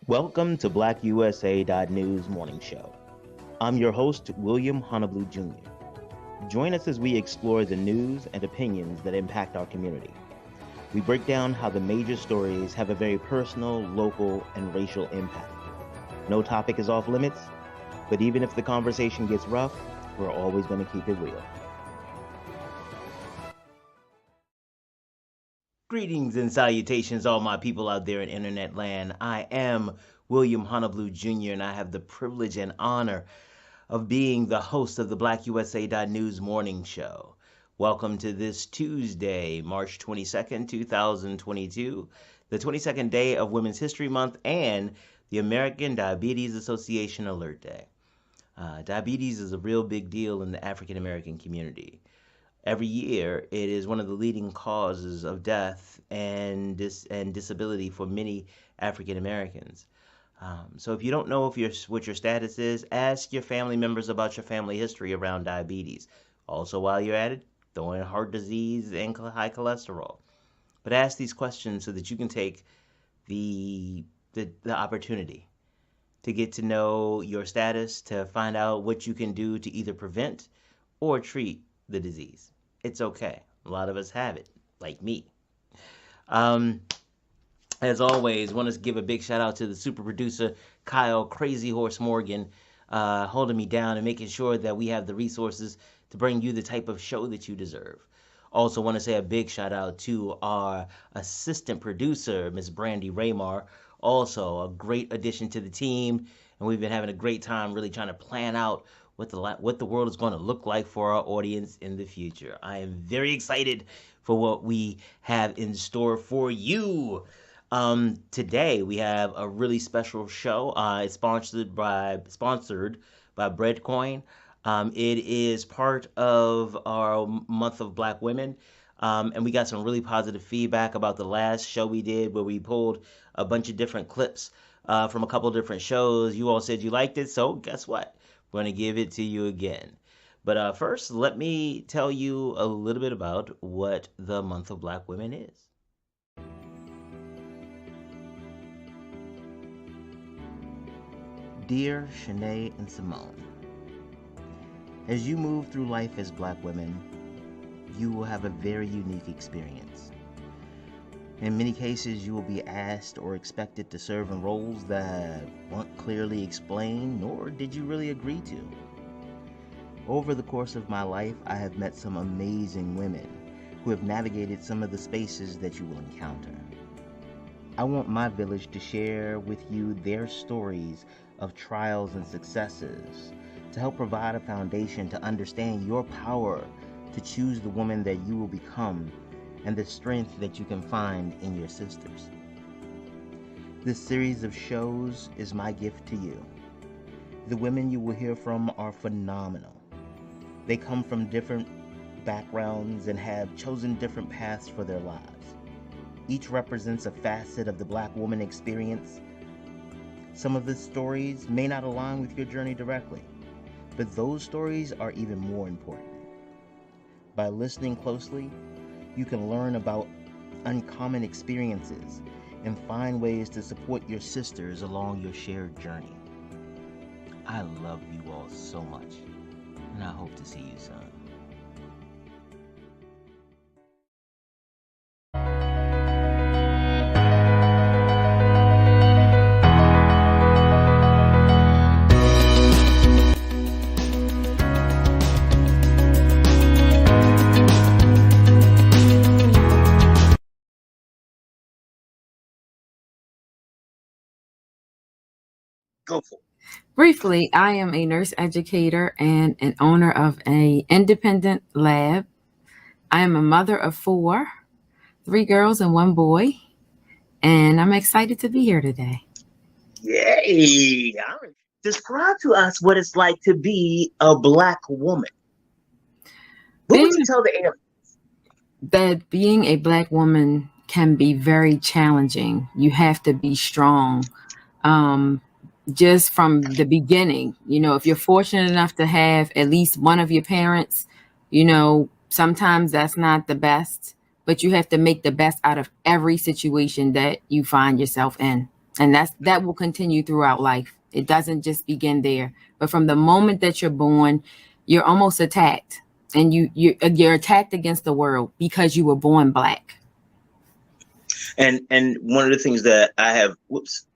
Welcome to BlackUSA.news morning show. I'm your host, William Honolulu Jr. Join us as we explore the news and opinions that impact our community. We break down how the major stories have a very personal, local, and racial impact. No topic is off limits, but even if the conversation gets rough, we're always going to keep it real. Greetings and salutations, all my people out there in internet land. I am William Honolulu Jr., and I have the privilege and honor of being the host of the BlackUSA.news morning show. Welcome to this Tuesday, March 22nd, 2022, the 22nd day of Women's History Month and the American Diabetes Association Alert Day. Diabetes is a real big deal in the African American community. Every year, it is one of the leading causes of death and disability for many African Americans. So if you don't know what your status is, ask your family members about your family history around diabetes. Also, while you're at it, throw in heart disease and high cholesterol. But ask these questions so that you can take the opportunity to get to know your status, to find out what you can do to either prevent or treat the disease. It's okay. A lot of us have it, like me. As always, want to give a big shout out to the super producer, Kyle Crazy Horse Morgan, holding me down and making sure that we have the resources to bring you the type of show that you deserve. Also want to say a big shout out to our assistant producer, Miss Brandy Raymar, also a great addition to the team. And we've been having a great time really trying to plan out what the world is going to look like for our audience in the future. I am very excited for what we have in store for you. Today we have a really special show. It's sponsored by Breadcoin. It is part of our month of Black women. And we got some really positive feedback about the last show we did where we pulled a bunch of different clips from a couple different shows. You all said you liked it, so guess what? We're going to give it to you again. But first, let me tell you a little bit about what the month of Black women is. Dear Shanae and Simone, as you move through life as Black women, you will have a very unique experience. In many cases, you will be asked or expected to serve in roles that weren't clearly explained, nor did you really agree to. Over the course of my life, I have met some amazing women who have navigated some of the spaces that you will encounter. I want my village to share with you their stories of trials and successes to help provide a foundation to understand your power to choose the woman that you will become and the strength that you can find in your sisters. This series of shows is my gift to you. The women you will hear from are phenomenal. They come from different backgrounds and have chosen different paths for their lives. Each represents a facet of the Black woman experience. Some of the stories may not align with your journey directly, but those stories are even more important. By listening closely, you can learn about uncommon experiences and find ways to support your sisters along your shared journey. I love you all so much, and I hope to see you soon. Go for it. Briefly, I am a nurse educator and an owner of an independent lab. I am a mother of 4, 3 girls and 1 boy, and I'm excited to be here today. Yay! Describe to us what it's like to be a Black woman. What would you tell the aliens? That being a Black woman can be very challenging. You have to be strong. Just from the beginning, if you're fortunate enough to have at least one of your parents, sometimes that's not the best, but you have to make the best out of every situation that you find yourself in. And that will continue throughout life. It doesn't just begin there, but from the moment that you're born, you're almost attacked, and you're attacked against the world because you were born black. And one of the things that I have, whoops,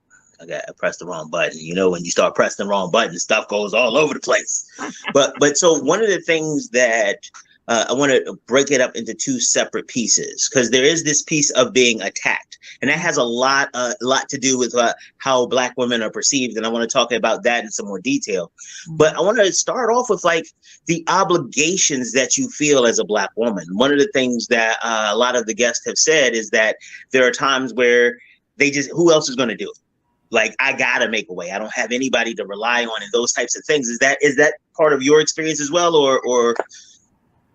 I pressed the wrong button. You know, when you start pressing the wrong button, stuff goes all over the place. But so one of the things that I want to break it up into two separate pieces, because there is this piece of being attacked, and that has a lot to do with how Black women are perceived, and I want to talk about that in some more detail. But I want to start off with like the obligations that you feel as a Black woman. One of the things that a lot of the guests have said is that there are times where who else is going to do it? Like, I gotta make a way. I don't have anybody to rely on, and those types of things. Is that part of your experience as well, or?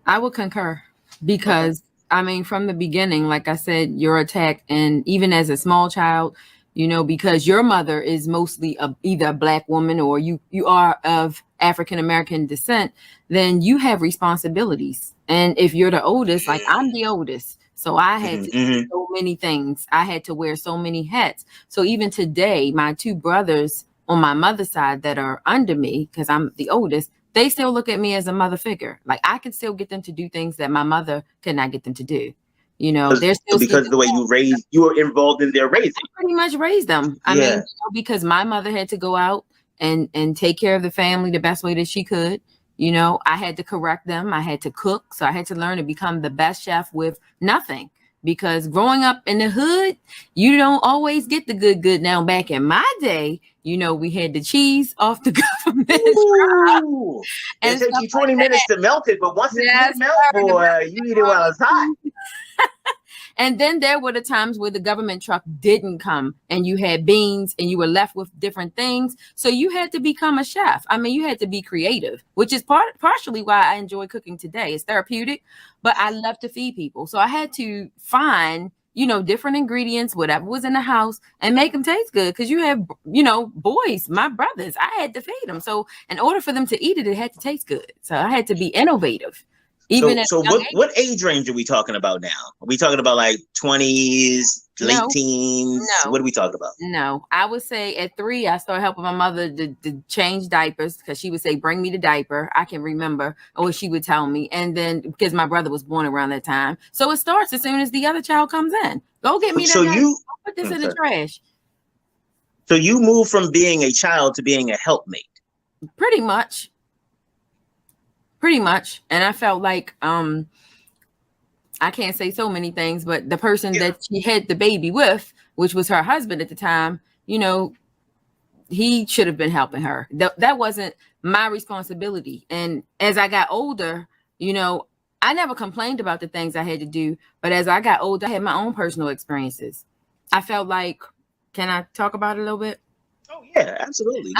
I would concur, because I mean, from the beginning, like I said, you're attacked, and even as a small child, you know, because your mother is mostly either a Black woman or you are of African American descent, then you have responsibilities. And if you're the oldest, like I'm the oldest, so I had to do so many things. I had to wear so many hats. So even today, my two brothers on my mother's side that are under me, because I'm the oldest, they still look at me as a mother figure. Like I could still get them to do things that my mother could not get them to do. You know, they're still because of the way you were involved in their raising. I pretty much raised them. I mean, you know, because my mother had to go out and take care of the family the best way that she could. You know, I had to correct them. I had to cook. So I had to learn to become the best chef with nothing. Because growing up in the hood, you don't always get the good. Now, back in my day, you know, we had the cheese off the government. And it takes you 20 minutes to melt it, but once it did melt, boy, you eat it while it's hot. And then there were the times where the government truck didn't come and you had beans and you were left with different things. So you had to become a chef. I mean, you had to be creative, which is partially why I enjoy cooking today. It's therapeutic, but I love to feed people. So I had to find, you know, different ingredients, whatever was in the house, and make them taste good. Because you have, you know, boys, my brothers, I had to feed them. So in order for them to eat it, it had to taste good. So I had to be innovative. So what age range are we talking about now? Are we talking about like 20s, late teens? No. What are we talking about? No, I would say at 3, I started helping my mother to change diapers, because she would say, bring me the diaper. I can remember, or she would tell me. And then because my brother was born around that time. So it starts as soon as the other child comes in. Go get me that diaper. Go put this in the trash. So you moved from being a child to being a helpmate. Pretty much. And I felt like I can't say so many things, but the person that she had the baby with, which was her husband at the time, you know, he should have been helping her. That wasn't my responsibility. And as I got older, you know, I never complained about the things I had to do, but as I got older, I had my own personal experiences. I felt like, can I talk about it a little bit? Oh yeah, absolutely.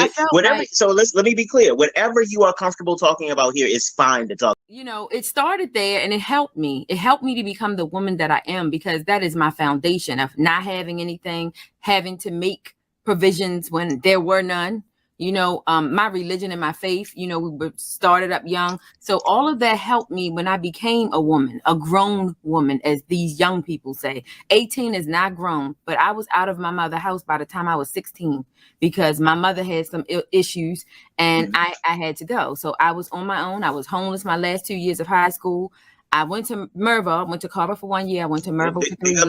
So let me be clear. Whatever you are comfortable talking about here is fine to talk. You know, it started there, and it helped me. It helped me to become the woman that I am, because that is my foundation of not having anything, having to make provisions when there were none. You know, my religion and my faith, you know, we were started up young. So all of that helped me when I became a woman, a grown woman, as these young people say. 18 is not grown, but I was out of my mother's house by the time I was 16, because my mother had some issues and I had to go. So I was on my own. I was homeless my last 2 years of high school. I went to Mervo, went to Carver for 1 year. I went to Mervo for 3 years.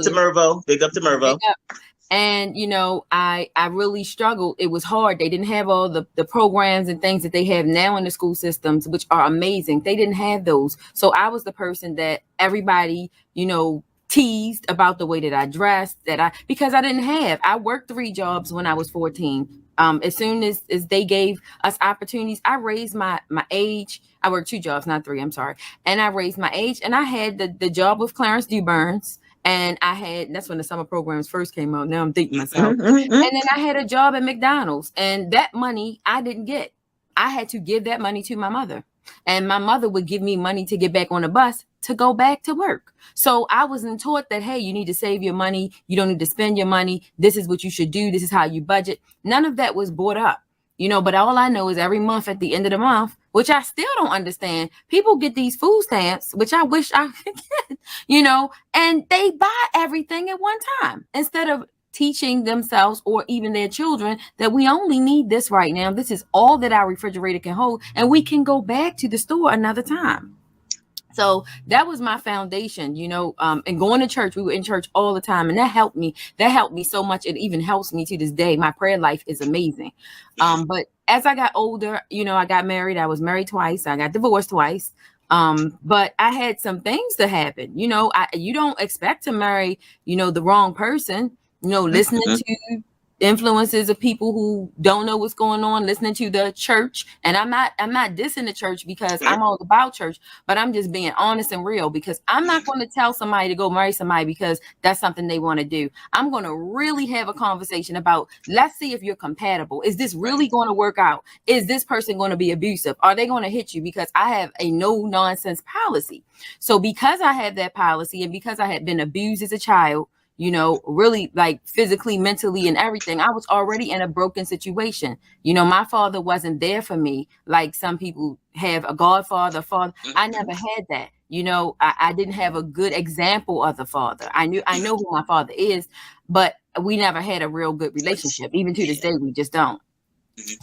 Big up to Mervo. And, you know, I really struggled. It was hard. They didn't have all the programs and things that they have now in the school systems, which are amazing. They didn't have those. So I was the person that everybody, you know, teased about the way that I dressed, because I didn't have. I worked 3 jobs when I was 14. As soon as they gave us opportunities, I raised my age. I worked 2 jobs, not 3. I'm sorry. And I raised my age, and I had the job with Clarence DuBurns. And that's when the summer programs first came out. Now I'm dating myself. And then I had a job at McDonald's, and that money I didn't get. I had to give that money to my mother, and my mother would give me money to get back on the bus to go back to work. So I wasn't taught that, hey, you need to save your money. You don't need to spend your money. This is what you should do. This is how you budget. None of that was brought up. You know, but all I know is every month at the end of the month, which I still don't understand, people get these food stamps, which I wish I could get, you know, and they buy everything at one time instead of teaching themselves or even their children that we only need this right now. This is all that our refrigerator can hold, and we can go back to the store another time. So that was my foundation, and going to church. We were in church all the time, and that helped me. That helped me so much. It even helps me to this day. My prayer life is amazing. But as I got older, I got married. I was married twice. I got divorced twice. But I had some things to happen. You don't expect to marry, the wrong person. Listening to influences of people who don't know what's going on, listening to the church. And I'm not dissing the church because I'm all about church, but I'm just being honest and real, because I'm not going to tell somebody to go marry somebody because that's something they want to do. I'm going to really have a conversation about, let's see if you're compatible. Is this really going to work out? Is this person going to be abusive? Are they going to hit you? Because I have a no nonsense policy. So because I have that policy, and because I had been abused as a child, really like physically, mentally, and everything, I was already in a broken situation. My father wasn't there for me. Like some people have a godfather, father. I never had that. I didn't have a good example of the father. I know who my father is, but we never had a real good relationship. Even to this day, we just don't.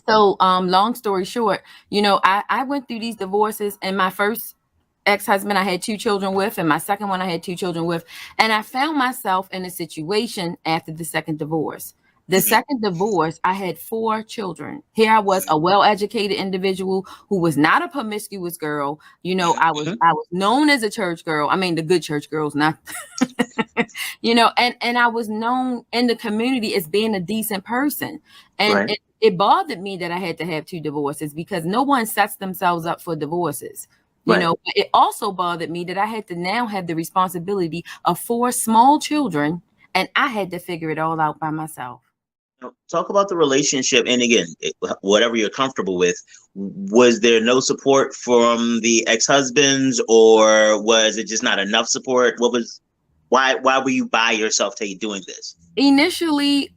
So, long story short, I went through these divorces, and my first ex-husband I had 2 children with, and my second one I had 2 children with. And I found myself in a situation after the second divorce. The second divorce, I had 4 children. Here I was, a well-educated individual who was not a promiscuous girl. I was known as a church girl. I mean, the good church girls, not, and I was known in the community as being a decent person. And it bothered me that I had to have 2 divorces, because no one sets themselves up for divorces. But it also bothered me that I had to now have the responsibility of 4 small children, and I had to figure it all out by myself. Talk about the relationship. And again, whatever you're comfortable with, was there no support from the ex-husbands, or was it just not enough support? Why were you by yourself doing this? Initially,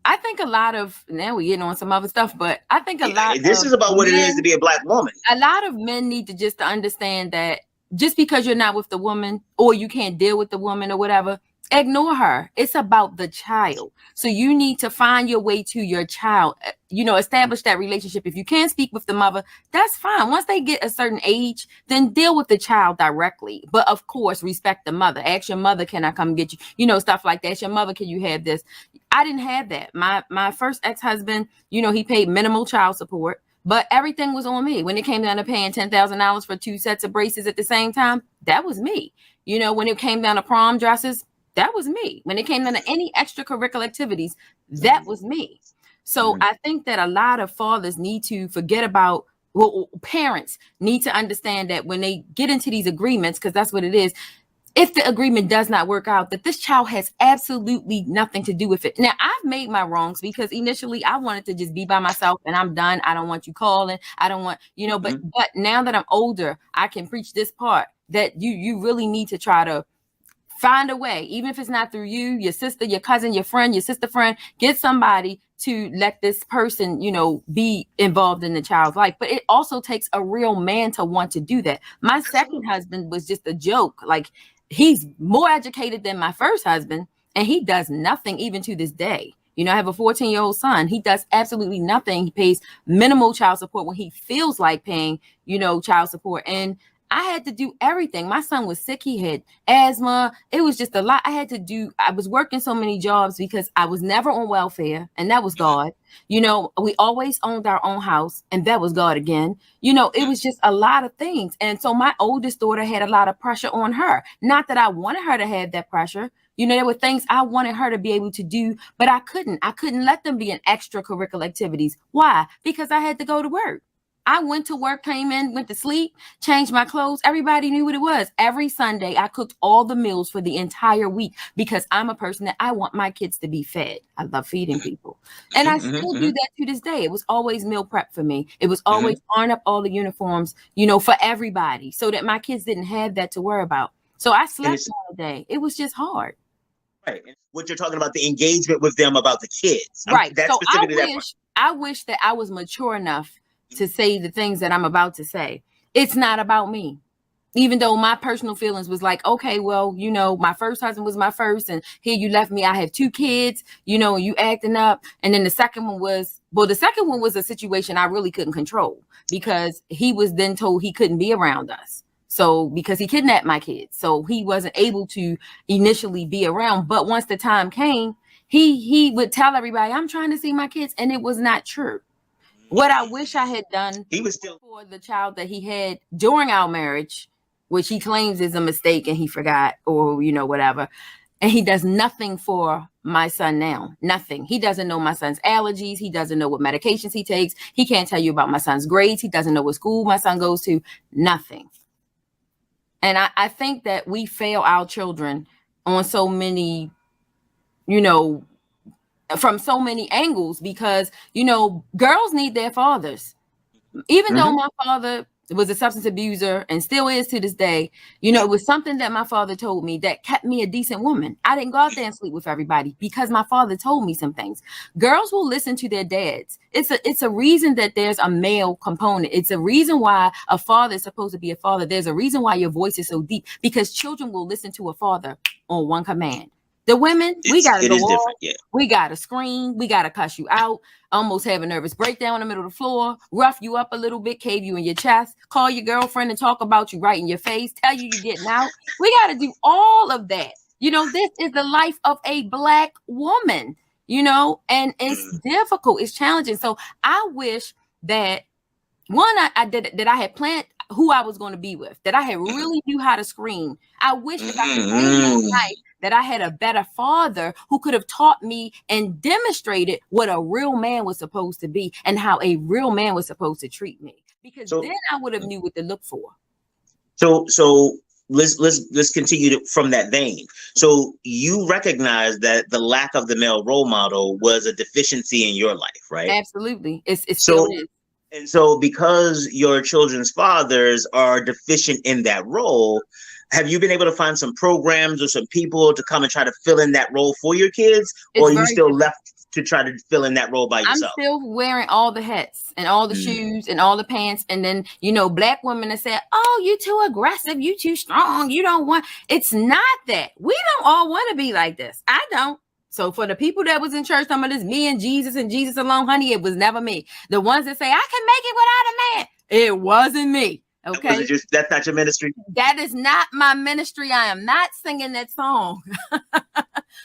I think a lot of, now we're getting on some other stuff, but I think this is about what it is to be a Black woman. A lot of men need to just understand that just because you're not with the woman, or you can't deal with the woman or whatever, ignore her. It's about the child. So you need to find your way to your child, establish that relationship. If you can't speak with the mother, that's fine. Once they get a certain age, then deal with the child directly. But of course, respect the mother. Ask your mother, can I come get you? Stuff like that. Ask your mother, can you have this? I didn't have that. My first ex-husband, he paid minimal child support, but everything was on me. When it came down to paying $10,000 for 2 sets of braces at the same time, that was me. When it came down to prom dresses, that was me. When it came down to any extracurricular activities, that was me. So I think that a lot of fathers need to forget about, parents need to understand that when they get into these agreements, because that's what it is, if the agreement does not work out, that this child has absolutely nothing to do with it. Now, I've made my wrongs, because initially I wanted to just be by myself and I'm done. I don't want you calling. I don't want, but now that I'm older, I can preach this part, that you really need to try to find a way, even if it's not through you, your sister, your cousin, your friend, your sister friend, get somebody to let this person, be involved in the child's life. But it also takes a real man to want to do that. My second husband was just a joke. Like, he's more educated than my first husband, and he does nothing even to this day. I have a 14-year-old son. He does absolutely nothing. He pays minimal child support when he feels like paying, child support. And I had to do everything. My son was sick. He had asthma. It was just a lot I had to do. I was working so many jobs because I was never on welfare, and that was God. We always owned our own house, and that was God again. It was just a lot of things. And so my oldest daughter had a lot of pressure on her. Not that I wanted her to have that pressure. There were things I wanted her to be able to do, but I couldn't. I couldn't let them be in extracurricular activities. Why? Because I had to go to work. I went to work, came in, went to sleep, changed my clothes. Everybody knew what it was. Every Sunday, I cooked all the meals for the entire week, because I'm a person that I want my kids to be fed. I love feeding people. And I still do that to this day. It was always meal prep for me. It was always iron up all the uniforms, for everybody, so that my kids didn't have that to worry about. So I slept all day. It was just hard. Right. What you're talking about, the engagement with them about the kids. Right. That's so specifically I wish that I was mature enough to say the things that I'm about to say. It's not about me. Even though my personal feelings was like, okay, well, you know, my first husband was my first, and here you left me. I have 2 kids, you know, and you acting up. And then the second one was, well, the second one was a situation I really couldn't control because he was then told he couldn't be around us. So because he kidnapped my kids, so he wasn't able to initially be around. But once the time came, he would tell everybody, I'm trying to see my kids, and it was not true. What I wish I had done He was still for the child that he had during our marriage, which he claims is a mistake and he forgot, or, you know, whatever. And he does nothing for my son now. Nothing. He doesn't know my son's allergies. He doesn't know what medications he takes. He can't tell you about my son's grades. He doesn't know what school my son goes to. Nothing. And I think that we fail our children on so many, you know, from so many angles, because, you know, girls need their fathers. Even though my father was a substance abuser and still is to this day, you know, it was something that my father told me that kept me a decent woman. I didn't go out there and sleep with everybody because my father told me some things. Girls will listen to their dads. It's a reason that there's a male component. It's a reason why a father is supposed to be a father. There's a reason why your voice is so deep, because children will listen to a father on one command. The women, we got to go off. Yeah. We got to scream. We got to cuss you out. Almost have a nervous breakdown in the middle of the floor. Rough you up a little bit. Cave you in your chest. Call your girlfriend and talk about you right in your face. Tell you you're getting out. We got to do all of that. You know, this is the life of a Black woman, you know, and it's difficult. It's challenging. So I wish that, one, I did that I had planned who I was going to be with, that I had really knew how to scream. I wish if I could end my life that I had a better father who could have taught me and demonstrated what a real man was supposed to be and how a real man was supposed to treat me, because then I would have knew what to look for. So let's continue from that vein. So you recognize that the lack of the male role model was a deficiency in your life, right? Absolutely. It still is. And so because your children's fathers are deficient in that role, have you been able to find some programs or some people to come and try to fill in that role for your kids? Or are you still left to try to fill in that role by yourself? I'm still wearing all the hats and all the shoes and all the pants. And then, you know, Black women that say, oh, you too aggressive, you too strong, you don't want. It's not that. We don't all want to be like this. I don't. So for the people that was in church, some of this me and Jesus alone, honey, it was never me. The ones that say I can make it without a man, it wasn't me. Okay, that's not your ministry. That is not my ministry. I am not singing that song.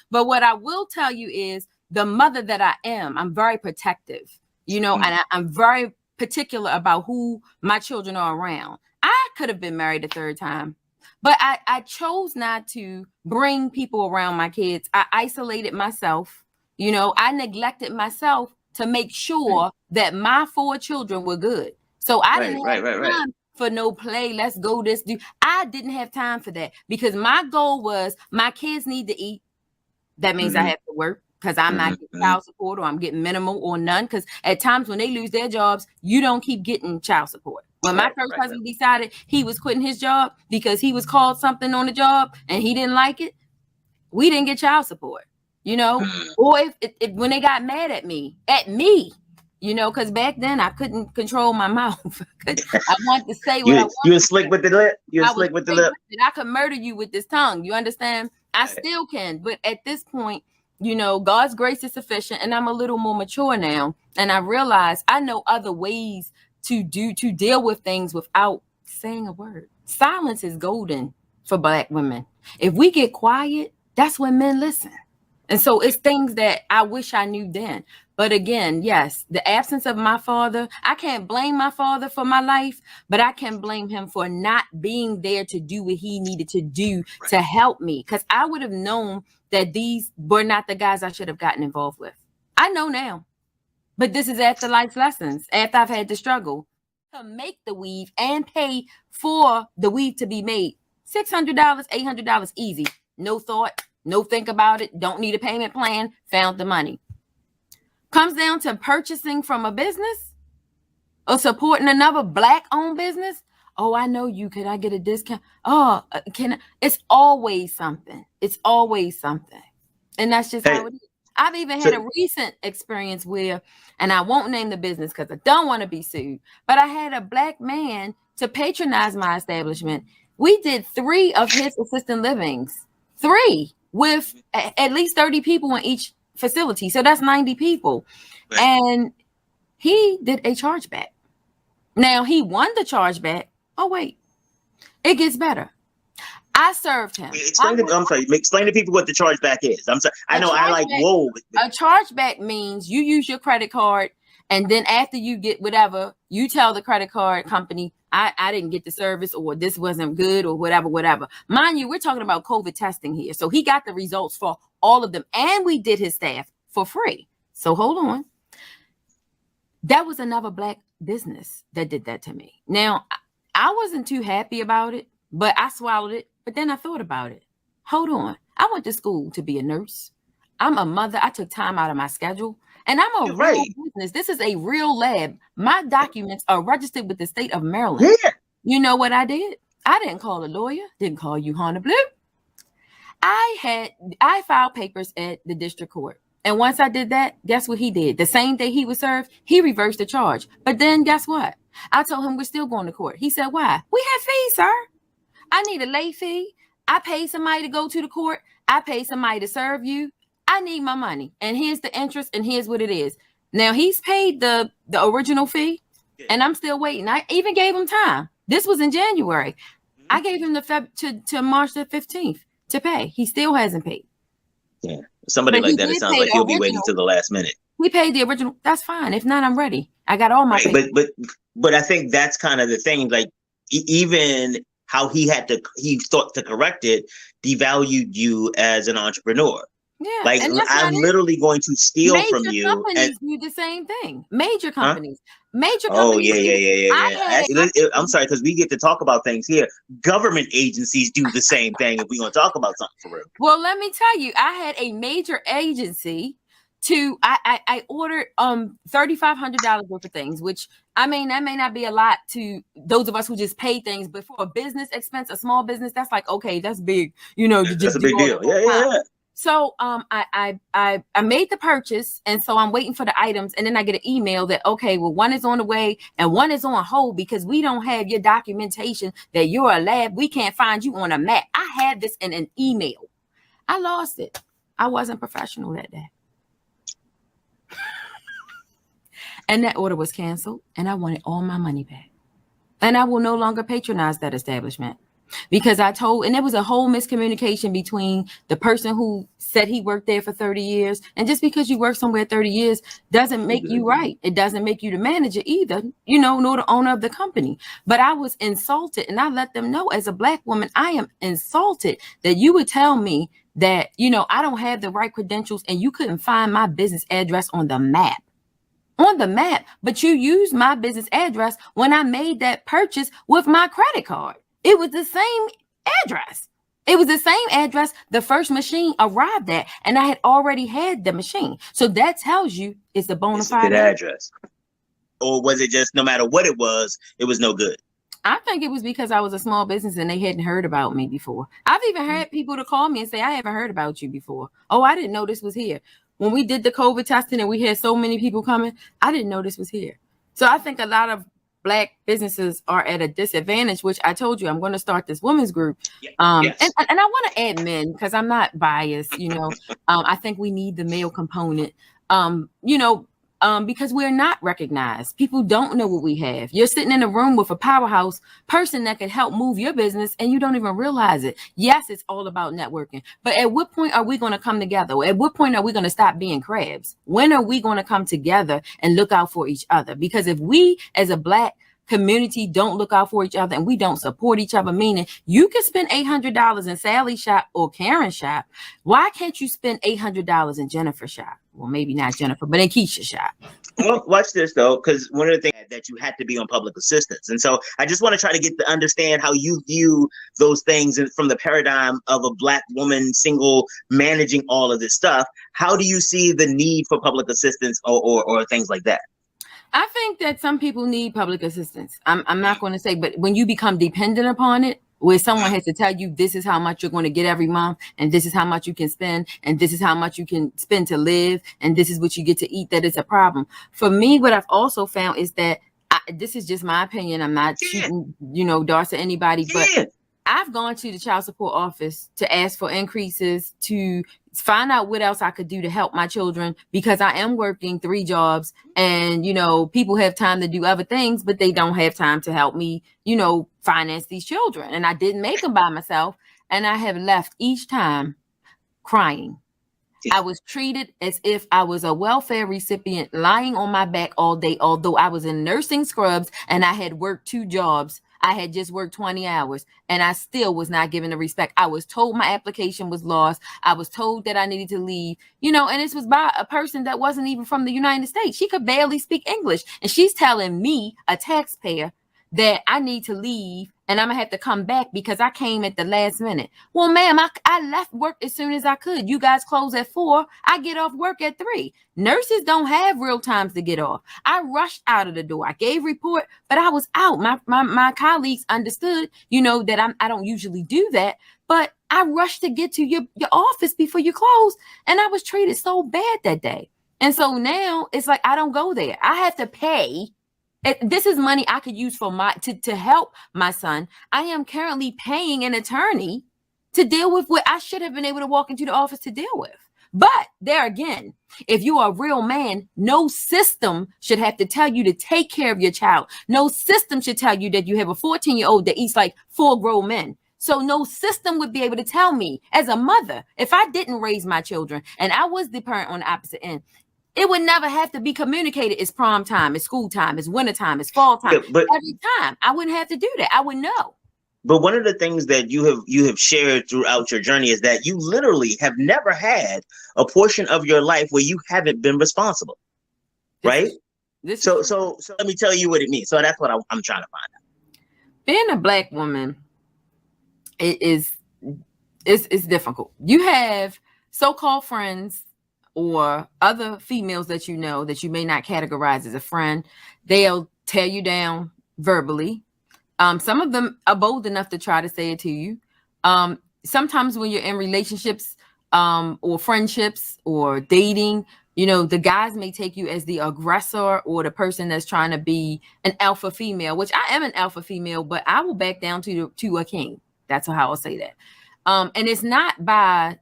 But what I will tell you is, the mother that I am, I'm very protective, you know, and I'm very particular about who my children are around. I could have been married a third time, but I chose not to bring people around my kids. I isolated myself, you know, I neglected myself to make sure that my 4 children were good. So I didn't have time for no play. Let's go this do. I didn't have time for that, because my goal was my kids need to eat. That means I have to work, because I'm not getting child support, or I'm getting minimal or none. Because at times when they lose their jobs, you don't keep getting child support. When my first husband decided he was quitting his job because he was called something on the job and he didn't like it, we didn't get child support, you know. Or if when they got mad at me, you know, because back then I couldn't control my mouth. I wanted to say what I wanted. You were slick with the lip. You were slick with the lip. I could murder you with this tongue. You understand? I still can. But at this point, you know, God's grace is sufficient, and I'm a little more mature now. And I realize I know other ways to deal with things without saying a word. Silence is golden for Black women. If we get quiet, that's when men listen. And so it's things that I wish I knew then. But again, yes, the absence of my father, I can't blame my father for my life, but I can blame him for not being there to do what he needed to do to help me. Because I would have known that these were not the guys I should have gotten involved with. I know now. But this is after life's lessons, after I've had to struggle to make the weave and pay for the weave to be made. $600, $800 easy. No thought, no think about it. Don't need a payment plan. Found the money. Comes down to purchasing from a business or supporting another Black-owned business. Oh, I know you. Could I get a discount? Oh, can I? It's always something. It's always something. And that's just how it is. I've even had a recent experience where, and I won't name the business because I don't want to be sued, but I had a Black man to patronize my establishment We did 3 of his assistant livings, 3 with at least 30 people in each facility. So that's 90 people. Right. And he did a chargeback. Now he won the chargeback. Oh, wait, it gets better. I served him. Explain to people what the chargeback is. I'm sorry. I know I like, whoa. A chargeback means you use your credit card, and then after you get whatever, you tell the credit card company, I didn't get the service, or this wasn't good, or whatever. Mind you, we're talking about COVID testing here. So he got the results for all of them. And we did his staff for free. So hold on. That was another Black business that did that to me. Now, I wasn't too happy about it, but I swallowed it. But then I thought about it. Hold on. I went to school to be a nurse. I'm a mother. I took time out of my schedule. And I'm a real business. This is a real lab. My documents are registered with the state of Maryland. Yeah. You know what I did? I didn't call a lawyer. Didn't call you, Hannah Blue. I filed papers at the district court. And once I did that, guess what he did? The same day he was served, he reversed the charge. But then guess what? I told him we're still going to court. He said, why? We have fees, sir. I need a late fee. I paid somebody to go to the court. I paid somebody to serve you. I need my money. And here's the interest, and here's what it is. Now, he's paid the original fee, and I'm still waiting. I even gave him time. This was in January. I gave him to March the 15th to pay. He still hasn't paid. Yeah. Somebody like that, it sounds like he'll be waiting to the last minute. We paid the original. That's fine. If not, I'm ready. I got all my papers. But I think that's kind of the thing. Like, even how he thought to correct it devalued you as an entrepreneur. Yeah, like I'm literally going to steal from you. Major companies do the same thing. Major companies. Oh, yeah. I'm sorry, because we get to talk about things here. Government agencies do the same thing if we're going to talk about something for real. Well, let me tell you, I had a major agency I ordered $3,500 worth of things, which I mean, that may not be a lot to those of us who just pay things, but for a business expense, a small business, that's like, okay, that's big, you know, that's a big deal. Yeah. So I made the purchase, and so I'm waiting for the items, and then I get an email that, okay, well, one is on the way and one is on hold because we don't have your documentation that you're a lab. We can't find you on a map. I had this in an email. I lost it. I wasn't professional that day. And that order was canceled, and I wanted all my money back. And I will no longer patronize that establishment. Because and there was a whole miscommunication between the person who said he worked there for 30 years. And just because you work somewhere 30 years doesn't make you right. It doesn't make you the manager either, you know, nor the owner of the company. But I was insulted, and I let them know, as a Black woman, I am insulted that you would tell me that, you know, I don't have the right credentials and you couldn't find my business address on the map. But you used my business address when I made that purchase with my credit card. It was the same address. It was the same address the first machine arrived at, and I had already had the machine. So that tells you it's a bona fide address. Or was it just no matter what it was no good? I think it was because I was a small business and they hadn't heard about me before. I've even had people to call me and say, I haven't heard about you before. Oh, I didn't know this was here. When we did the COVID testing and we had so many people coming, I didn't know this was here. So I think a lot of Black businesses are at a disadvantage, which I told you I'm going to start this women's group. Yes. And I want to add men because I'm not biased, you know. I think we need the male component, because we're not recognized. People don't know what we have. You're sitting in a room with a powerhouse person that can help move your business and you don't even realize it. Yes, it's all about networking. But at what point are we going to come together? At what point are we going to stop being crabs? When are we going to come together and look out for each other? Because if we as a Black community don't look out for each other and we don't support each other, meaning you can spend $800 in Sally's shop or Karen's shop. Why can't you spend $800 in Jennifer's shop? Well, maybe not Jennifer, but in Keisha's shop. Well, watch this though, because one of the things that you had to be on public assistance. And so I just want to try to get to understand how you view those things from the paradigm of a Black woman, single, managing all of this stuff. How do you see the need for public assistance or things like that? I think that some people need public assistance. I'm not going to say, but when you become dependent upon it, where someone has to tell you this is how much you're going to get every month, and this is how much you can spend, and this is how much you can spend to live, and this is what you get to eat, that is a problem. For me, what I've also found is that this is just my opinion. I'm not shooting, darts at anybody, but I've gone to the child support office to ask for increases, to find out what else I could do to help my children, because I am working 3 jobs, and, people have time to do other things, but they don't have time to help me, finance these children. And I didn't make them by myself. And I have left each time crying. I was treated as if I was a welfare recipient lying on my back all day, although I was in nursing scrubs and I had worked 2 jobs. I had just worked 20 hours and I still was not given the respect. I was told my application was lost. I was told that I needed to leave, and this was by a person that wasn't even from the United States. She could barely speak English. And she's telling me, a taxpayer, that I need to leave and I'm gonna have to come back because I came at the last minute. Well, ma'am, I left work as soon as I could. You guys close at 4. I get off work at 3. Nurses don't have real times to get off. I rushed out of the door. I gave report, but I was out. My colleagues understood, that I don't usually do that, but I rushed to get to your office before you close, and I was treated so bad that day. And so now it's like I don't go there. I have to pay. This is money I could use for to help my son. I am currently paying an attorney to deal with what I should have been able to walk into the office to deal with. But there again, if you are a real man, no system should have to tell you to take care of your child. No system should tell you that you have a 14-year-old that eats like 4 grown men. So no system would be able to tell me as a mother, if I didn't raise my children and I was the parent on the opposite end, it would never have to be communicated. It's prom time, it's school time, it's winter time, it's fall time. Yeah, but every time I wouldn't have to do that. I would know. But one of the things that you have shared throughout your journey is that you literally have never had a portion of your life where you haven't been responsible, right? So let me tell you what it means. So that's what I'm trying to find out. Being a Black woman, it's difficult. You have so-called friends or other females that that you may not categorize as a friend. They'll tear you down verbally. Some of them are bold enough to try to say it to you. Sometimes when you're in relationships or friendships or dating, the guys may take you as the aggressor or the person that's trying to be an alpha female, which I am an alpha female, but I will back down to a king. That's how I'll say that. And it's not by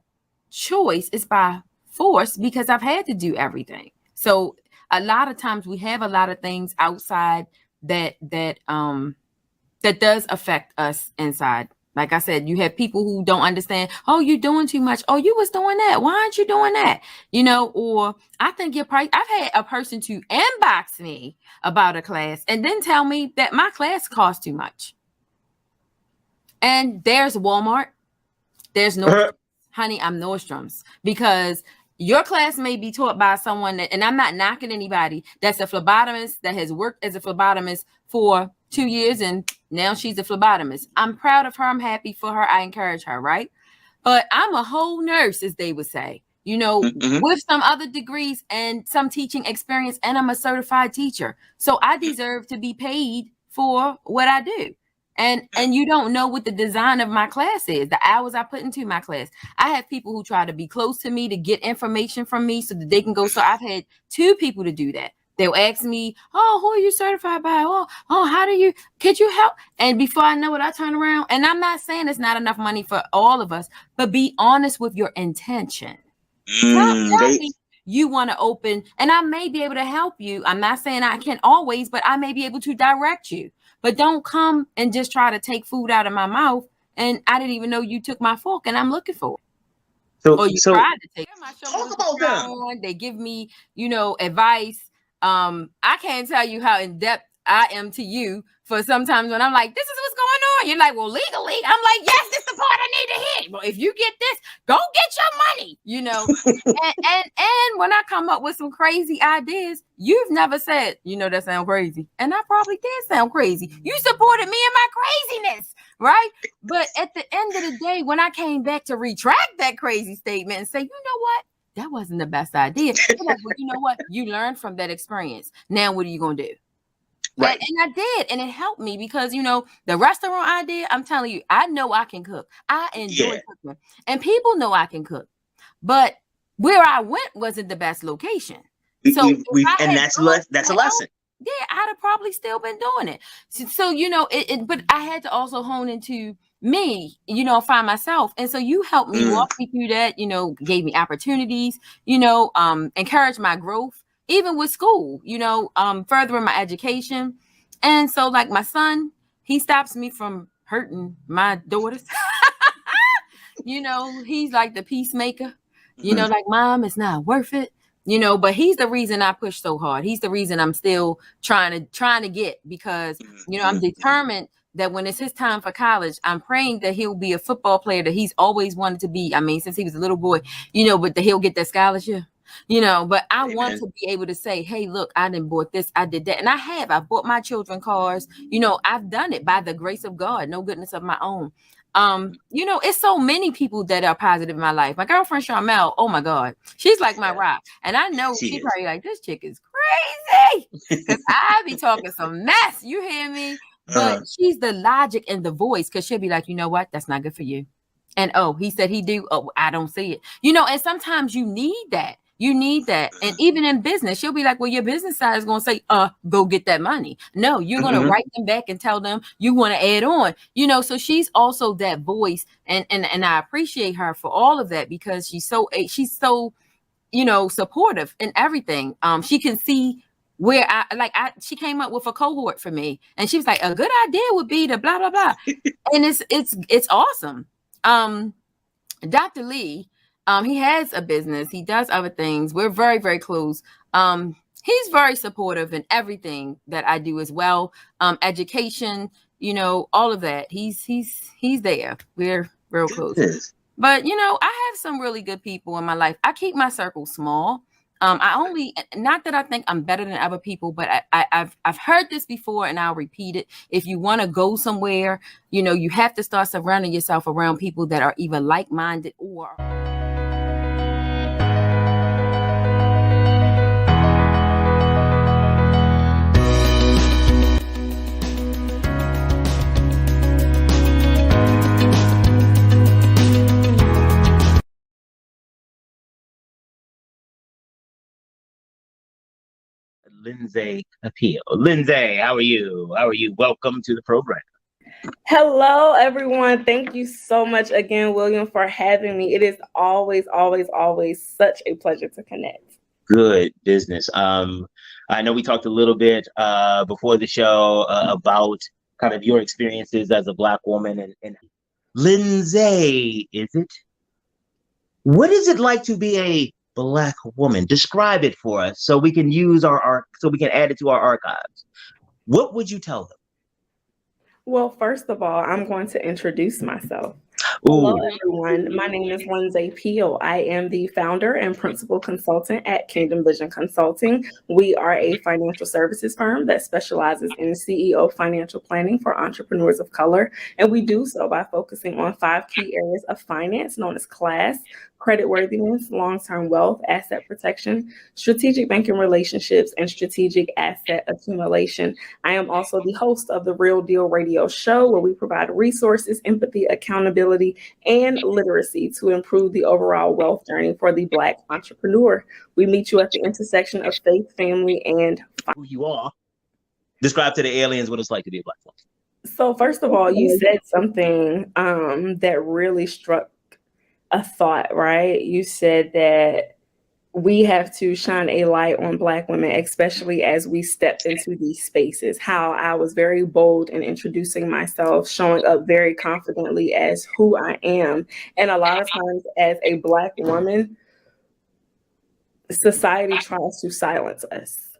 choice, it's by force, because I've had to do everything. So a lot of times we have a lot of things outside that does affect us inside. Like I said, you have people who don't understand. Oh, you're doing too much. Oh, you was doing that. Why aren't you doing that? Or I think your price. I've had a person to inbox me about a class and then tell me that my class costs too much. And there's Walmart. There's Nordstrom's. Honey, I'm Nordstrom's, because your class may be taught by someone that, and I'm not knocking anybody that's a phlebotomist that has worked as a phlebotomist for 2 years and now she's a phlebotomist. I'm proud of her. I'm happy for her. I encourage her, right? But I'm a whole nurse, as they would say, with some other degrees and some teaching experience, and I'm a certified teacher. So I deserve to be paid for what I do. And you don't know what the design of my class is, the hours I put into my class. I have people who try to be close to me to get information from me so that they can go. So I've had 2 people to do that. They'll ask me, oh, who are you certified by? Oh, could you help? And before I know it, I turn around. And I'm not saying it's not enough money for all of us, but be honest with your intention. Tell me you want to open, and I may be able to help you. I'm not saying I can always, but I may be able to direct you. But don't come and just try to take food out of my mouth, and I didn't even know you took my fork, and I'm looking for it. Or you tried to take my talk about that. They give me, advice. I can't tell you how in depth I am to you for sometimes when I'm like, this is what's going on. You're like, well, legally. I'm like, yes, this is the part I need to hit. Well, if you get this, go get your money, and when I come up with some crazy ideas, you've never said, that sounds crazy. And I probably did sound crazy. You supported me in my craziness, right? But at the end of the day, when I came back to retract that crazy statement and say, you know what? That wasn't the best idea. Like, well, you know what? You learned from that experience. Now, what are you going to do? Right. And I did. And it helped me because, the restaurant idea, I'm telling you, I know I can cook. I enjoy cooking. And people know I can cook. But where I went wasn't the best location. So that's a lesson. Yeah, I'd have probably still been doing it. So but I had to also hone into me, find myself. And so you helped me, walk me through that, gave me opportunities, encouraged my growth, even with school, furthering my education. And so like my son, he stops me from hurting my daughters. He's like the peacemaker, like, Mom, it's not worth it. But he's the reason I push so hard. He's the reason I'm still trying to get, because, I'm determined that when it's his time for college, I'm praying that he'll be a football player that he's always wanted to be. I mean, since he was a little boy, but that he'll get that scholarship, but I want to be able to say, hey, look, I done bought this, I did that. And I've bought my children cars. I've done it by the grace of God, no goodness of my own. It's so many people that are positive in my life. My girlfriend Charmel, oh my God, she's like my rock. And I know she's probably like, this chick is crazy, because I be talking some mess. You hear me? But she's the logic and the voice, because she'll be like, you know what? That's not good for you. And he said he do. Oh, I don't see it. And sometimes you need that. You need that. And even in business, she'll be like, well, your business side is going to say, go get that money. No, you're going to write them back and tell them you want to add on, so she's also that voice. And I appreciate her for all of that, because she's so, supportive in everything. She can see where she came up with a cohort for me, and she was like, a good idea would be to blah, blah, blah. And it's awesome. Dr. Lee, he has a business. He does other things. We're very, very close. He's very supportive in everything that I do as well. Education, all of that. He's there. We're real close. But, I have some really good people in my life. I keep my circle small. Not that I think I'm better than other people, but I've heard this before, and I'll repeat it. If you want to go somewhere, you have to start surrounding yourself around people that are either like-minded or... Lindsay Appeal. Lindsay, how are you? Welcome to the program. Hello, everyone. Thank you so much again, William, for having me. It is always, always, always such a pleasure to connect. Good business. I know we talked a little bit before the show about kind of your experiences as a Black woman, and Lindsay, what is it like to be a Black woman? Describe it for us so we can use so we can add it to our archives. What would you tell them? Well, first of all, I'm going to introduce myself. Hello, everyone. My name is Lindsay Peel. I am the founder and principal consultant at Kingdom Vision Consulting. We are a financial services firm that specializes in CEO financial planning for entrepreneurs of color. And we do so by focusing on 5 key areas of finance known as class, creditworthiness, long-term wealth, asset protection, strategic banking relationships, and strategic asset accumulation. I am also the host of the Real Deal Radio Show, where we provide resources, empathy, accountability, and literacy to improve the overall wealth journey for the Black entrepreneur. We meet you at the intersection of faith, family, and finance. Who you are. Describe to the aliens what it's like to be a Black woman. So first of all, you said something that really struck a thought, right? You said that we have to shine a light on Black women, especially as we step into these spaces. How I was very bold in introducing myself, showing up very confidently as who I am. And a lot of times as a Black woman, society tries to silence us.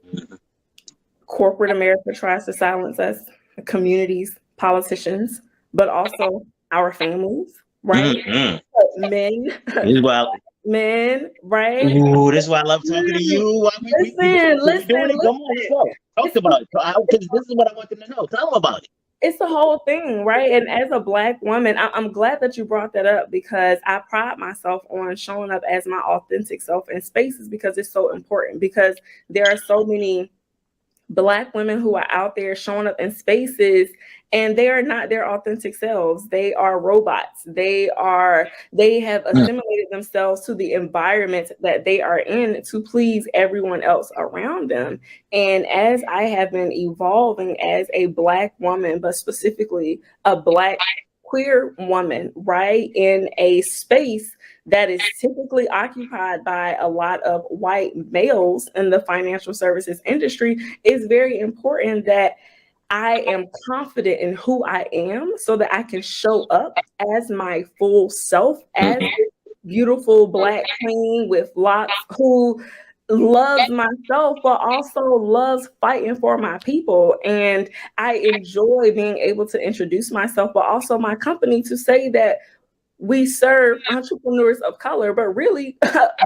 Corporate America tries to silence us, communities, politicians, but also our families, right? Men. Men, right? Ooh, that's why I love talking to you. Listen. Come on, talk about it. Because this is what I want them to know. Tell them about it. It's the whole thing, right? And as a Black woman, I'm glad that you brought that up, because I pride myself on showing up as my authentic self in spaces, because it's so important. Because there are so many Black women who are out there showing up in spaces, and they are not their authentic selves. They are robots. They have assimilated themselves to the environment that they are in to please everyone else around them. And as I have been evolving as a Black woman, but specifically a Black queer woman, right, in a space that is typically occupied by a lot of white males in the financial services industry, it's very important that I am confident in who I am so that I can show up as my full self, as this beautiful Black queen with locks who loves myself, but also loves fighting for my people. And I enjoy being able to introduce myself, but also my company, to say that we serve entrepreneurs of color, but really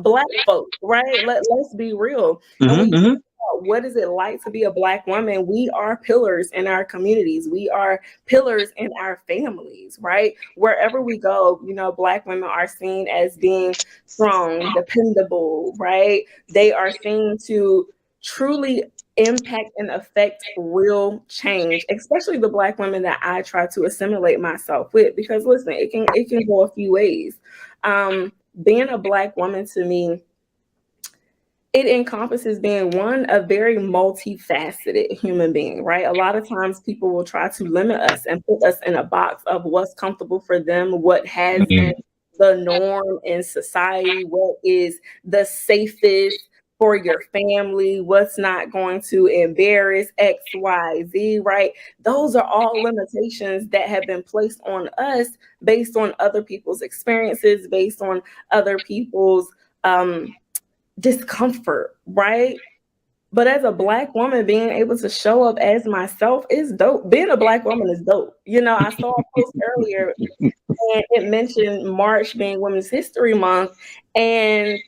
Black folks, right? Let's be real. And when you think about what is it like to be a Black woman, we are pillars in our communities. We are pillars in our families, right? Wherever we go, Black women are seen as being strong, dependable, right? They are seen to truly impact and affect real change, especially the Black women that I try to assimilate myself with. Because listen, it can go a few ways. Being a Black woman, to me, it encompasses being a very multifaceted human being, right? A lot of times people will try to limit us and put us in a box of what's comfortable for them, what has been the norm in society, what is the safest for your family, what's not going to embarrass X, Y, Z, right? Those are all limitations that have been placed on us based on other people's experiences, based on other people's discomfort, right? But as a Black woman, being able to show up as myself is dope. Being a Black woman is dope. I saw a post earlier and it mentioned March being Women's History Month. And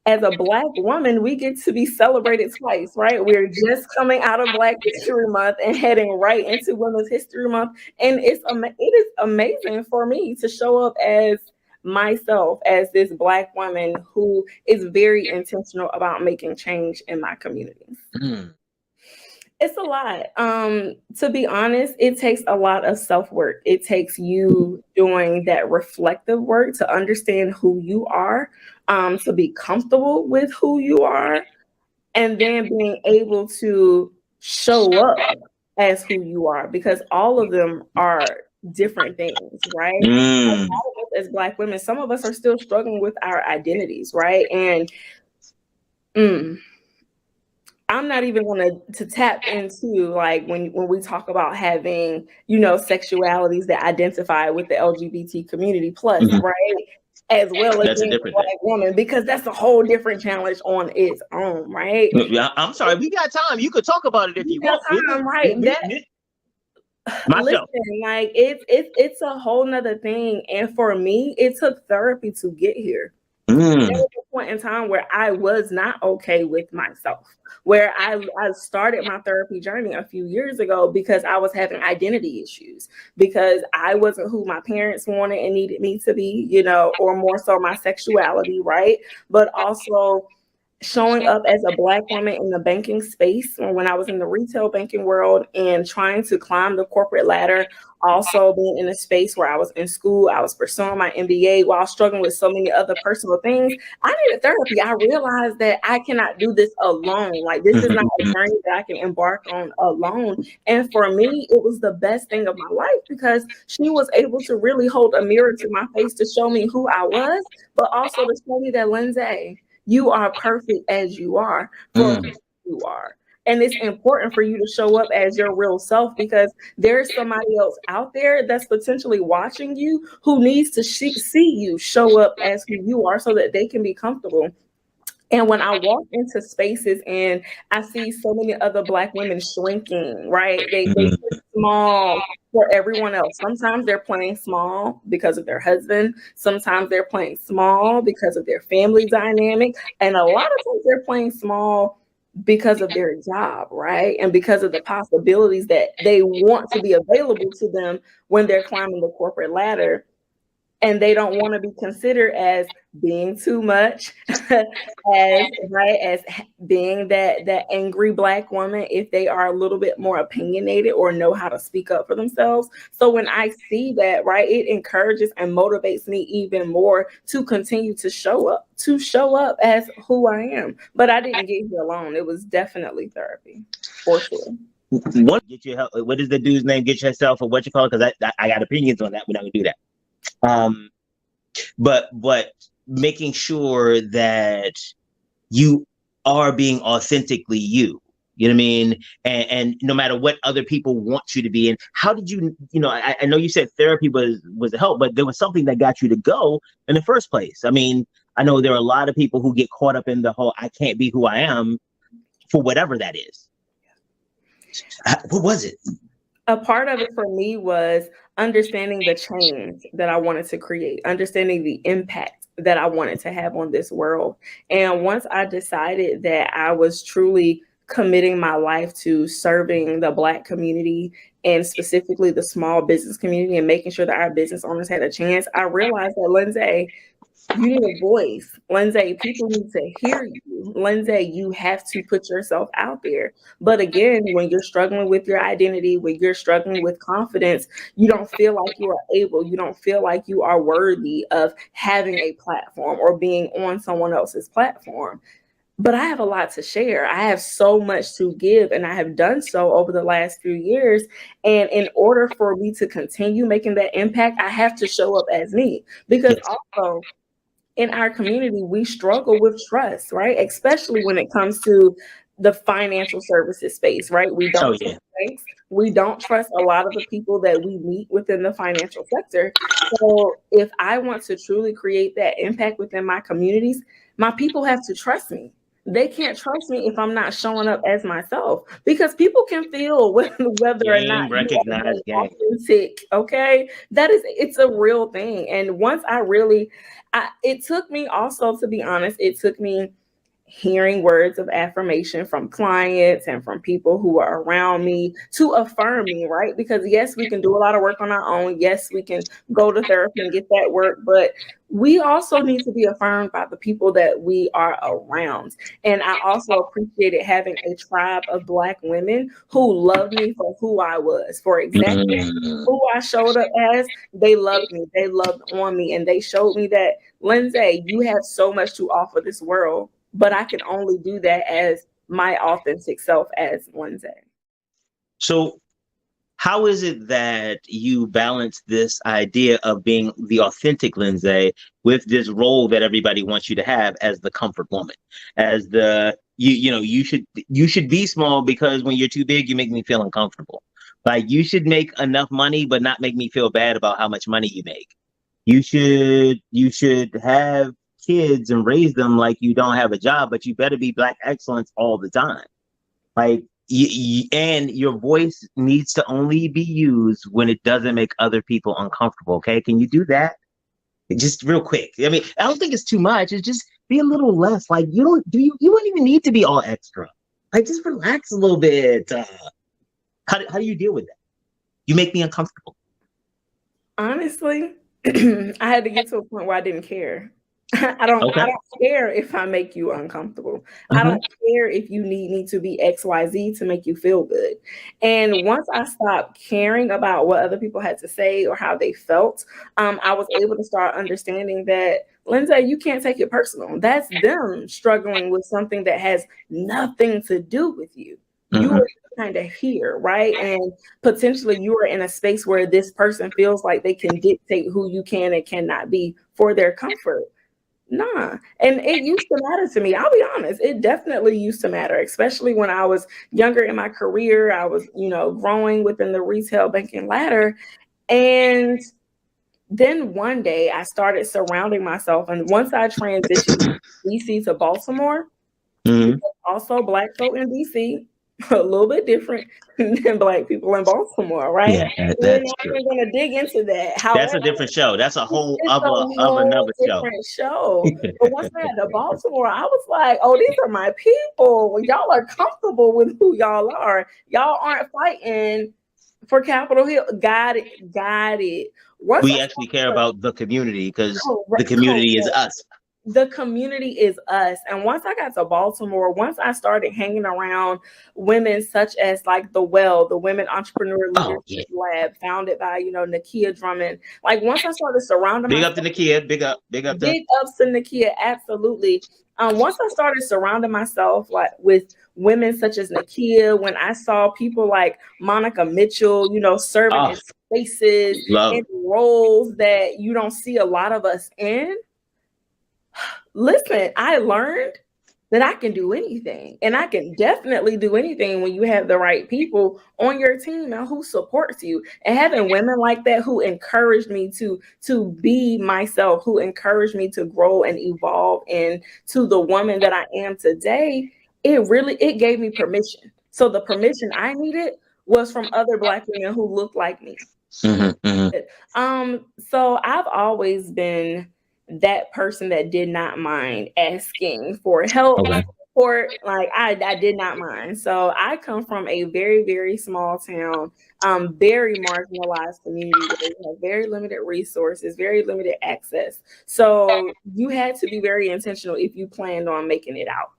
as a Black woman, we get to be celebrated twice, right? We're just coming out of Black History Month and heading right into Women's History Month. And it is amazing for me to show up as myself, as this Black woman who is very intentional about making change in my communities. It's a lot. To be honest, it takes a lot of self-work. It takes you doing that reflective work to understand who you are, to be comfortable with who you are, and then being able to show up as who you are, because all of them are different things, right? A lot of us as Black women, some of us are still struggling with our identities, right? And I'm not even going to tap into, like, when we talk about having, sexualities that identify with the LGBT community plus, right? As well as being a Black woman, because that's a whole different challenge on its own, right? I'm sorry, we got time. You could talk about it if you want. Time, right? Listen, like it's a whole nother thing. And for me, it took therapy to get here. There was a point in time where I was not okay with myself, where I started my therapy journey a few years ago because I was having identity issues, because I wasn't who my parents wanted and needed me to be, or more so my sexuality, right? But also showing up as a Black woman in the banking space, or when I was in the retail banking world and trying to climb the corporate ladder, also being in a space where I was in school, I was pursuing my MBA while struggling with so many other personal things. I needed therapy. I realized that I cannot do this alone. Like, this is not a journey that I can embark on alone. And for me, it was the best thing of my life, because she was able to really hold a mirror to my face to show me who I was, but also to show me that, Lindsay, you are perfect as you are, for who you are. And it's important for you to show up as your real self, because there's somebody else out there that's potentially watching you who needs to see you show up as who you are so that they can be comfortable. And when I walk into spaces and I see so many other Black women shrinking, right? They play small for everyone else. Sometimes they're playing small because of their husband. Sometimes they're playing small because of their family dynamic. And a lot of times they're playing small because of their job, right? And because of the possibilities that they want to be available to them when they're climbing the corporate ladder. And they don't want to be considered as being too much, as being that angry Black woman if they are a little bit more opinionated or know how to speak up for themselves. So when I see that, right, it encourages and motivates me even more to continue to show up as who I am. But I didn't get here alone. It was definitely therapy, for sure. Get your help. What is the dude's name? Get yourself, or what you call it? Because I got opinions on that. We're not gonna do that. But making sure that you are being authentically you. You know what I mean? And no matter what other people want you to be. And how did you, I know you said therapy was a help, but there was something that got you to go in the first place. I mean, I know there are a lot of people who get caught up in the whole, I can't be who I am, for whatever that is. What was it? A part of it for me was understanding the change that I wanted to create, understanding the impact that I wanted to have on this world. And once I decided that I was truly committing my life to serving the Black community and specifically the small business community and making sure that our business owners had a chance, I realized that, Lindsay, you need a voice. Lindsay, people need to hear you. Lindsay, you have to put yourself out there. But again, when you're struggling with your identity, when you're struggling with confidence, you don't feel like you are able, you don't feel like you are worthy of having a platform or being on someone else's platform. But I have a lot to share. I have so much to give, and I have done so over the last few years. And in order for me to continue making that impact, I have to show up as me. Because also, in our community, we struggle with trust, right? Especially when it comes to the financial services space, right? We don't trust banks. We don't trust a lot of the people that we meet within the financial sector. So if I want to truly create that impact within my communities, my people have to trust me. They can't trust me if I'm not showing up as myself, because people can feel whether or not you are authentic. Okay, it's a real thing. And once it took me also, to be honest, it took me hearing words of affirmation from clients and from people who are around me to affirm me, right? Because yes, we can do a lot of work on our own. Yes, we can go to therapy and get that work, but we also need to be affirmed by the people that we are around. And I also appreciated having a tribe of Black women who loved me for who I was, for exactly who I showed up as. They loved me, they loved on me, and they showed me that, Lindsay, you have so much to offer this world, but I can only do that as my authentic self as Lindsay. So how is it that you balance this idea of being the authentic Lindsay with this role that everybody wants you to have as the comfort woman, as the, you should be small because when you're too big, you make me feel uncomfortable. Like, you should make enough money, but not make me feel bad about how much money you make. You should have kids and raise them like you don't have a job, but you better be Black excellence all the time. Like, and your voice needs to only be used when it doesn't make other people uncomfortable. Okay, can you do that? Just real quick. I mean, I don't think it's too much. It's just be a little less. Like, you don't even need to be all extra. Like, just relax a little bit. How do you deal with that? You make me uncomfortable. Honestly, I had to get to a point where I didn't care. I don't care if I make you uncomfortable. I don't care if you need me to be XYZ to make you feel good. And once I stopped caring about what other people had to say or how they felt, I was able to start understanding that, Lindsay, you can't take it personal. That's them struggling with something that has nothing to do with you. You are kind of here, right? And potentially you are in a space where this person feels like they can dictate who you can and cannot be for their comfort. Nah. And it used to matter to me. I'll be honest. It definitely used to matter, especially when I was younger in my career. I was, growing within the retail banking ladder. And then one day I started surrounding myself. And once I transitioned from DC to Baltimore, also Black folk in DC, a little bit different than Black people in Baltimore, right? Yeah, that's I'm not going to dig into that. However, that's a different show. That's a whole another show. But once I got to Baltimore, I was like, oh, these are my people. Y'all are comfortable with who y'all are. Y'all aren't fighting for Capitol Hill. Got it. We actually care about the community because the community is us. The community is us. And once I got to Baltimore, once I started hanging around women such as like the Women Entrepreneur Leadership Lab, founded by, Nakia Drummond. Like, once I started surrounding myself, up to Nakia, big ups to Nakia, absolutely. Once I started surrounding myself like with women such as Nakia, when I saw people like Monica Mitchell, serving in spaces and roles that you don't see a lot of us in, listen, I learned that I can do anything, and I can definitely do anything when you have the right people on your team and who supports you. And having women like that who encouraged me to be myself, who encouraged me to grow and evolve into the woman that I am today, it gave me permission. So the permission I needed was from other Black women who looked like me. So I've always been that person that did not mind asking for help, support. Like I did not mind. So I come from a very, very small town, very marginalized community where you have very limited resources, very limited access. So you had to be very intentional if you planned on making it out.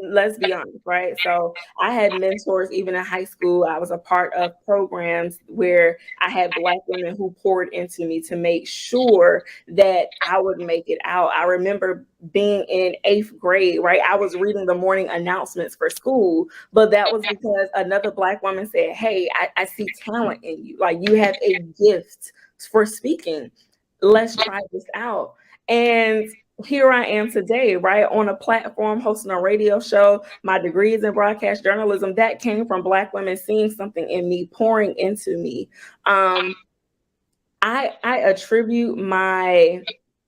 Let's be honest, right? So I had mentors even in high school. I was a part of programs where I had Black women who poured into me to make sure that I would make it out. I remember being in 8th grade, right? I was reading the morning announcements for school, but that was because another Black woman said, hey, I see talent in you. Like, you have a gift for speaking. Let's try this out. And here I am today, right, on a platform hosting a radio show. My degree is in broadcast journalism. That came from Black women seeing something in me, pouring into me. I attribute my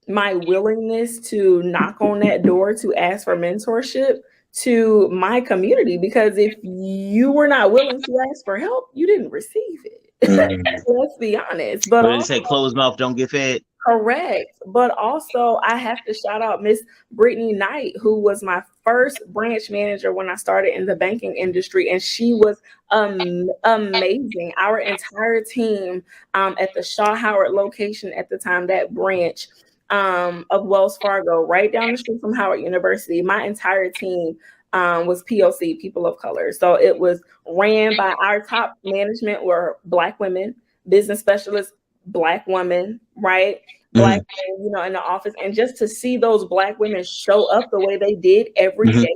willingness to knock on that door to ask for mentorship to my community, because if you were not willing to ask for help, you didn't receive it. Let's be honest. But they say closed mouth don't get fed. Correct. But also, I have to shout out Miss Brittany Knight, who was my first branch manager when I started in the banking industry. And she was amazing. Our entire team at the Shaw Howard location at the time, that branch of Wells Fargo, right down the street from Howard University, my entire team was POC, people of color. So it was ran by our top management were Black women, business specialists, Black women, right? Black women, in the office. And just to see those Black women show up the way they did every day,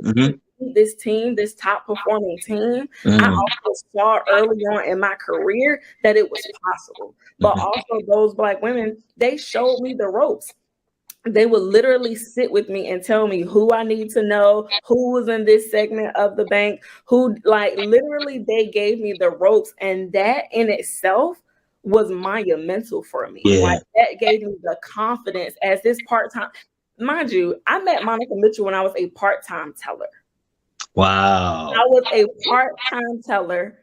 this team, this top performing team, I also saw early on in my career that it was possible. But also those Black women, they showed me the ropes. They would literally sit with me and tell me who I need to know, who was in this segment of the bank, who, like, literally they gave me the ropes. And that in itself was monumental for me. Yeah. Like, that gave me the confidence as this part-time. Mind you, I met Monica Mitchell when I was a part-time teller. Wow. I was a part-time teller,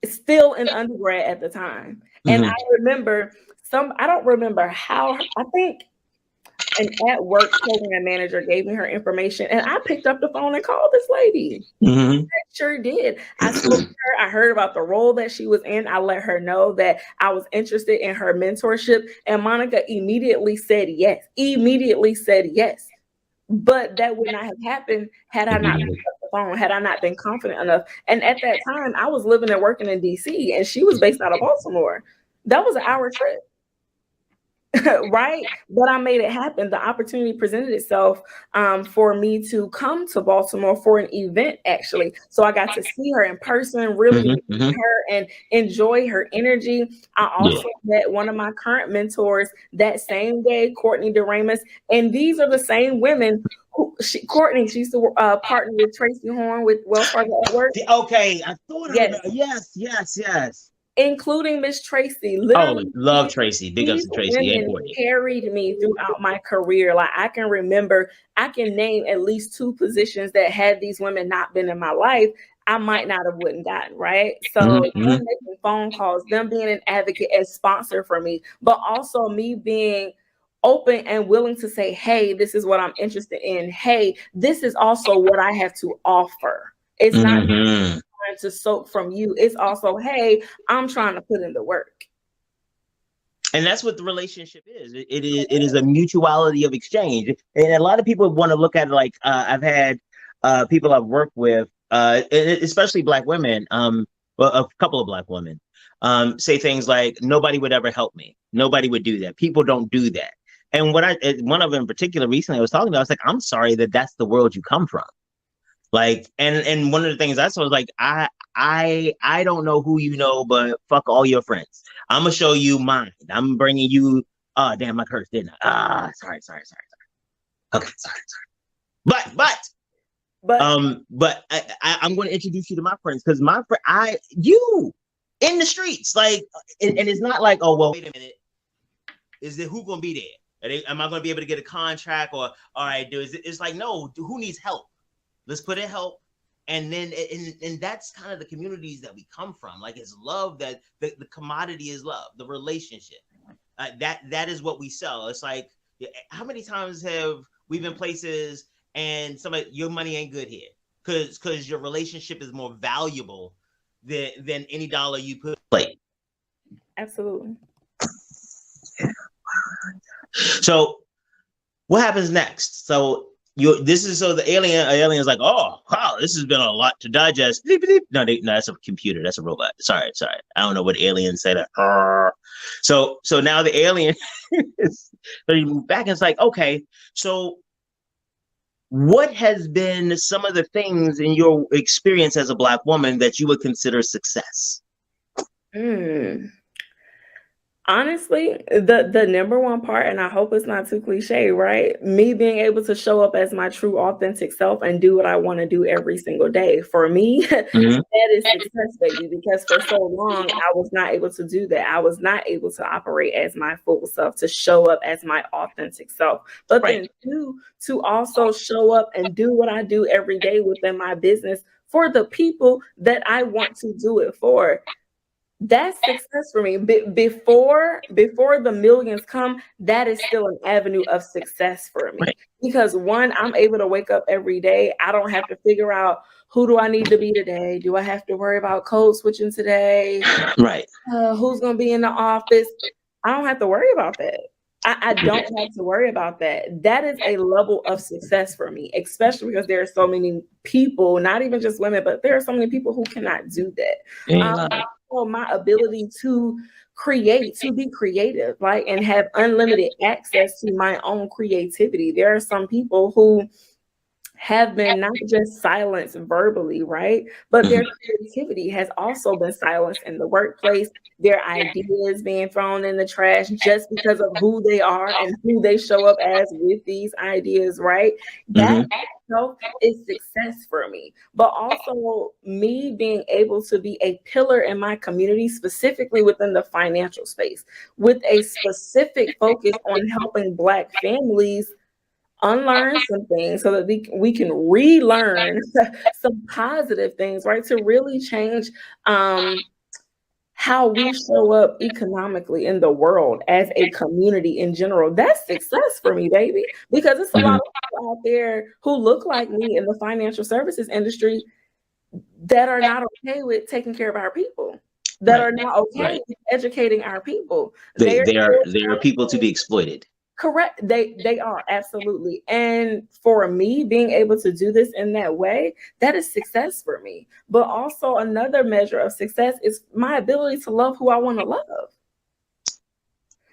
still in undergrad at the time. And I remember I don't remember how, I think an at-work program manager gave me her information, and I picked up the phone and called this lady. I sure did. I spoke to her. I heard about the role that she was in. I let her know that I was interested in her mentorship, and Monica immediately said yes. But that would not have happened had I not picked up the phone, had I not been confident enough. And at that time, I was living and working in DC, and she was based out of Baltimore. That was an hour trip. Right? But I made it happen. The opportunity presented itself for me to come to Baltimore for an event, actually. So I got to see her in person, really meet her and enjoy her energy. I also met one of my current mentors that same day, Courtney DeRamus. And these are the same women who Courtney, she used to partner with Tracy Horn with Wells Fargo at Work. Okay, I thought yes. Including Miss Tracy. Literally, love Tracy. Big ups to Tracy. Women carried me throughout my career. Like, I can name at least 2 positions that had these women not been in my life, I might not have wouldn't gotten, right? So them making phone calls, them being an advocate as sponsor for me, but also me being open and willing to say, hey, this is what I'm interested in. Hey, this is also what I have to offer. It's not trying to soak from you. It's also, hey, I'm trying to put in the work. And that's what the relationship is. It is a mutuality of exchange. And a lot of people want to look at it like, I've had people I've worked with, especially Black women, well, a couple of Black women, say things like, nobody would ever help me. Nobody would do that. People don't do that. And one of them in particular recently I was talking about, I was like, I'm sorry that that's the world you come from. Like, and one of the things I saw was like, I don't know who you know, but fuck all your friends. I'm gonna show you mine. I'm bringing you. Oh damn, I cursed, didn't I? Sorry. Okay, sorry. But I'm going to introduce you to my friends, because my friend, you in the streets, like, and it's not like, oh well, wait a minute, is it who gonna be there? Am I gonna be able to get a contract, or all right, it's like, no, who needs help? Let's put in help. And then, and that's kind of the communities that we come from. Like, it's love, that the commodity is love, the relationship. That is what we sell. It's like, how many times have we been places and somebody, your money ain't good here, because your relationship is more valuable than any dollar you put in play. Absolutely. So what happens next? So the alien's like, oh wow, this has been a lot to digest. No, that's a computer, that's a robot. Sorry. I don't know what alien said. So now the alien so you move back and it's like, okay, so what has been some of the things in your experience as a Black woman that you would consider success? Honestly, the number one part, and I hope it's not too cliche, right? Me being able to show up as my true authentic self and do what I want to do every single day. For me, that is success, baby, because for so long I was not able to do that. I was not able to operate as my full self, to show up as my authentic self. But then to also show up and do what I do every day within my business for the people that I want to do it for. That's success for me. Before the millions come, that is still an avenue of success for me. Because one, I'm able to wake up every day. I don't have to figure out, who do I need to be today? Do I have to worry about code switching today? Right. Who's going to be in the office? I don't have to worry about that. I don't have to worry about that. That is a level of success for me, especially because there are so many people, not even just women, but there are so many people who cannot do that. My ability to create, to be creative, right, and have unlimited access to my own creativity. There are some people who have been not just silenced verbally, right, but their creativity has also been silenced in the workplace, their ideas being thrown in the trash just because of who they are and who they show up as with these ideas, right? That is success for me. But also me being able to be a pillar in my community, specifically within the financial space, with a specific focus on helping Black families unlearn some things so that we can relearn some positive things, right? To really change how we show up economically in the world as a community in general. That's success for me, baby, because it's a lot of people out there who look like me in the financial services industry that are not okay with taking care of our people, that are not okay with educating our people. They are people to be exploited. Correct. They are, absolutely. And for me, being able to do this in that way, that is success for me. But also another measure of success is my ability to love who I want to love.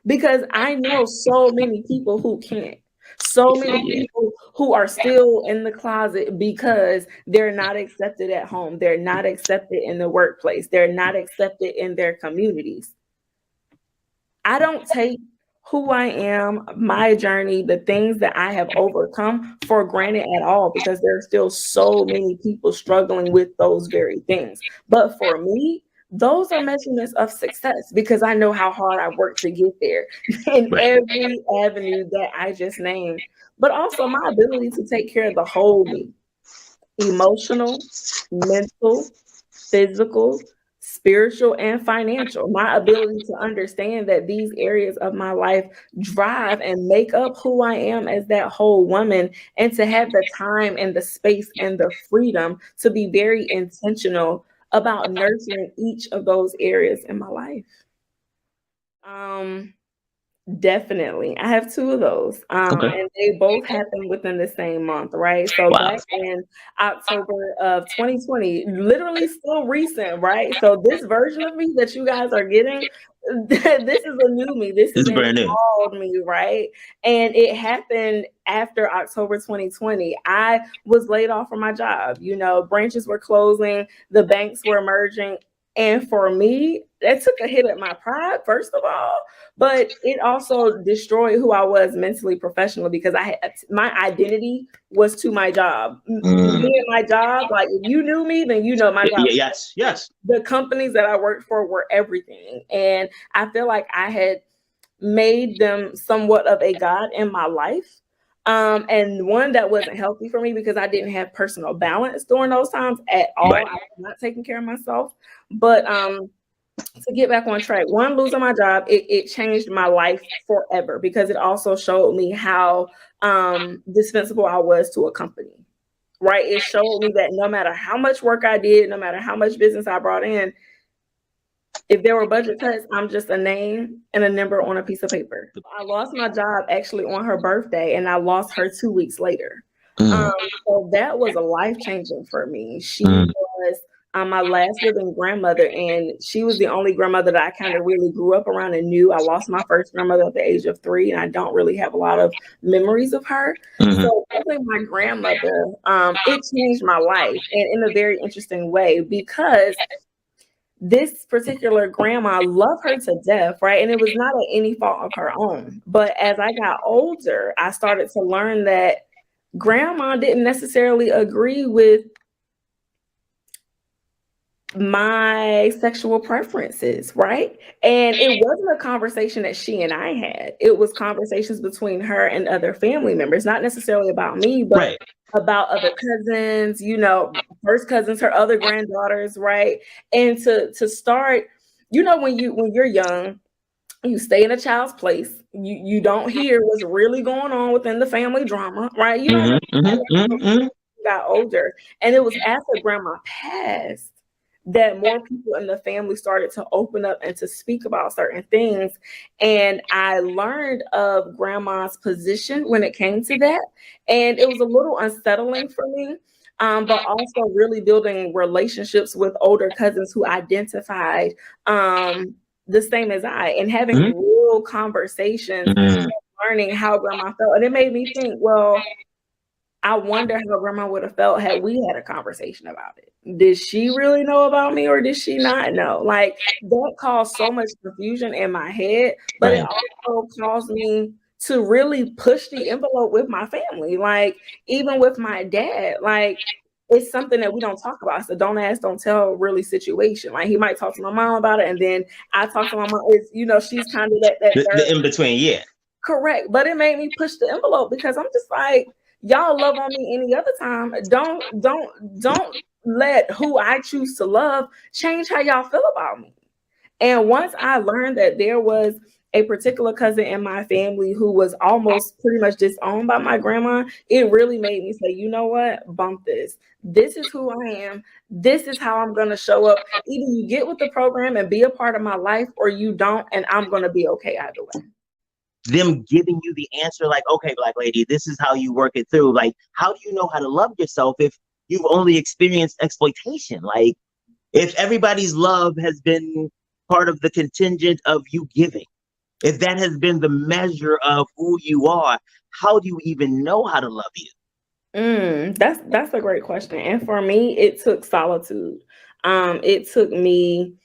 Because I know so many people who can't. So many people who are still in the closet because they're not accepted at home. They're not accepted in the workplace. They're not accepted in their communities. I don't take who I am, my journey, the things that I have overcome for granted at all, because there are still so many people struggling with those very things. But for me, those are measurements of success because I know how hard I worked to get there in every avenue that I just named. But also my ability to take care of the whole me, emotional, mental, physical, spiritual, and financial. My ability to understand that these areas of my life drive and make up who I am as that whole woman, and to have the time and the space and the freedom to be very intentional about nurturing each of those areas in my life. Definitely. I have two of those. Okay. And they both happened within the same month, right? So Wow. back in October of 2020, literally still recent, right? So this version of me that you guys are getting, this is a new me. This This is is an brand new. evolved me, right? And it happened after October 2020. I was laid off from my job. You know, branches were closing, the banks were merging. And for me, that took a hit at my pride, first of all, but it also destroyed who I was mentally, professionally, because I had my identity was to my job. Me and my job, like if you knew me, then you know my job. Yes, yes. The companies that I worked for were everything. And I feel like I had made them somewhat of a god in my life. And one that wasn't healthy for me because I didn't have personal balance during those times at all. Right. I was not taking care of myself. But to get back on track, one, losing my job, it changed my life forever because it also showed me how dispensable I was to a company. Right? It showed me that no matter how much work I did, no matter how much business I brought in, if there were budget cuts, I'm just a name and a number on a piece of paper. I lost my job actually on her birthday, and I lost her 2 weeks later. So that was a life changing for me. She was my last living grandmother, and she was the only grandmother that I kind of really grew up around and knew. I lost my first grandmother at the age of 3, and I don't really have a lot of memories of her. So losing my grandmother, it changed my life, and in a very interesting way because this particular grandma, love her to death, right? And it was not at any fault of her own. But as I got older, I started to learn that grandma didn't necessarily agree with my sexual preferences, right? And it wasn't a conversation that she and I had. It was conversations between her and other family members, not necessarily about me, but Right. about other cousins, you know, first cousins, her other granddaughters, right? And to start, you know, when you're young, you stay in a child's place. You don't hear what's really going on within the family drama, right? You don't got older. And it was after grandma passed that more people in the family started to open up and to speak about certain things. And I learned of grandma's position when it came to that. And it was a little unsettling for me. But also really building relationships with older cousins who identified the same as I and having real conversations, learning how grandma felt. And it made me think, well, I wonder how grandma would have felt had we had a conversation about it. Did she really know about me or did she not know? Like that caused so much confusion in my head, but it also caused me to really push the envelope with my family. Like even with my dad, like it's something that we don't talk about. So don't ask, don't tell really situation. Like he might talk to my mom about it and then I talk to my mom. It's, you know, she's kind of that the in between, yeah. Correct. But it made me push the envelope because I'm just like, y'all love on me any other time. Don't let who I choose to love change how y'all feel about me. And once I learned that there was a particular cousin in my family who was almost pretty much disowned by my grandma, it really made me say, you know what? Bump this. This is who I am. This is how I'm going to show up. Either you get with the program and be a part of my life or you don't, and I'm going to be okay either way. Them giving you the answer, like, okay, Black lady, this is how you work it through. Like, how do you know how to love yourself if you've only experienced exploitation? Like, if everybody's love has been part of the contingent of you giving, if that has been the measure of who you are, how do you even know how to love you? That's a great question. And for me, it took solitude. It took me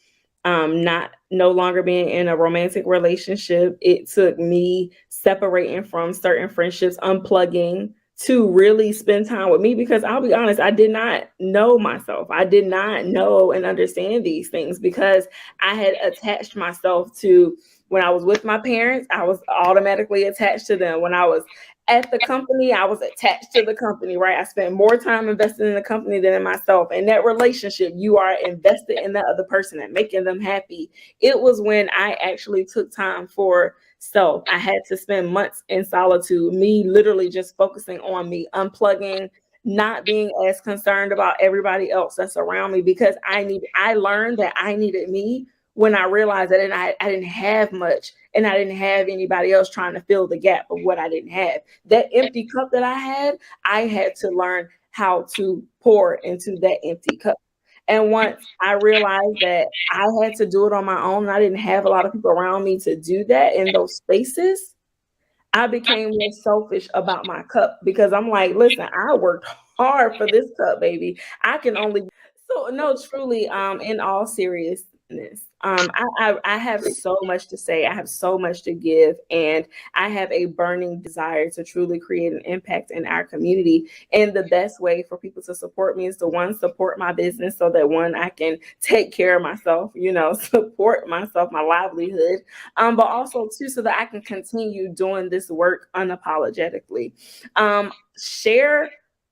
not no longer being in a romantic relationship. It took me separating from certain friendships, unplugging to really spend time with me because I'll be honest, I did not know myself. I did not know and understand these things because I had attached myself to when I was with my parents, I was automatically attached to them. When I was at the company, I was attached to the company, right? I spent more time invested in the company than in myself. And that relationship, you are invested in that other person and making them happy. It was when I actually took time for self. I had to spend months in solitude, me literally just focusing on me, unplugging, not being as concerned about everybody else that's around me because I learned that I needed me when I realized that I didn't have much and I didn't have anybody else trying to fill the gap of what I didn't have. That empty cup that I had to learn how to pour into that empty cup. And once I realized that I had to do it on my own, and I didn't have a lot of people around me to do that in those spaces, I became more selfish about my cup because I'm like, listen, I worked hard for this cup, baby. I can only so no, truly, in all seriousness, I have so much to say. I have so much to give, and I have a burning desire to truly create an impact in our community. And the best way for people to support me is to one, support my business so that one, I can take care of myself, support myself, my livelihood, but also two, so that I can continue doing this work unapologetically. Share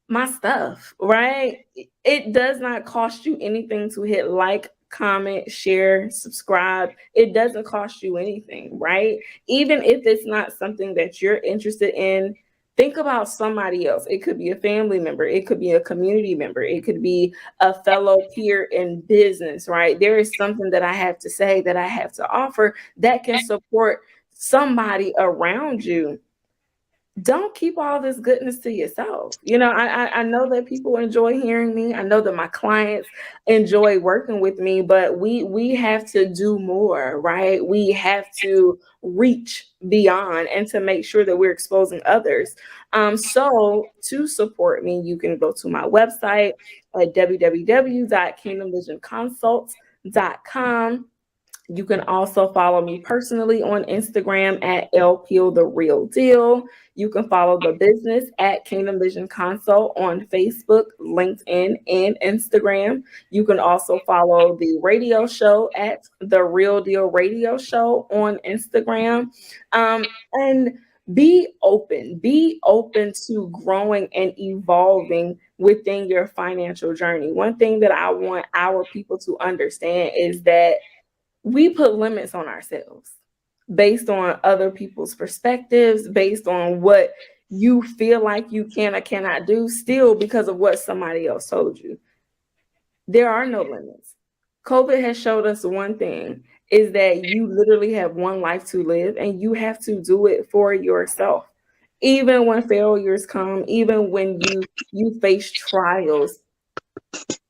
my stuff, right? It does not cost you anything to hit like, comment, share, subscribe. It doesn't cost you anything, right? Even if it's not something that you're interested in, think about somebody else. It could be a family member, it could be a community member, it could be a fellow peer in business, right? There is something that I have to say, that I have to offer, that can support somebody around you. Don't keep all this goodness to yourself. I know that people enjoy hearing me. I know that my clients enjoy working with me, but we have to do more, right? We have to reach beyond and to make sure that we're exposing others. So to support me, you can go to my website at www.kingdomvisionconsults.com. You can also follow me personally on Instagram at LPO The Real Deal. You can follow the business at Kingdom Vision Consult on Facebook, LinkedIn, and Instagram. You can also follow the radio show at The Real Deal Radio Show on Instagram. And be open to growing and evolving within your financial journey. One thing that I want our people to understand is that we put limits on ourselves based on other people's perspectives, based on what you feel like you can or cannot do, still because of what somebody else told you. There are no limits. COVID has showed us one thing, is that you literally have one life to live, and you have to do it for yourself. Even when failures come, even when you face trials,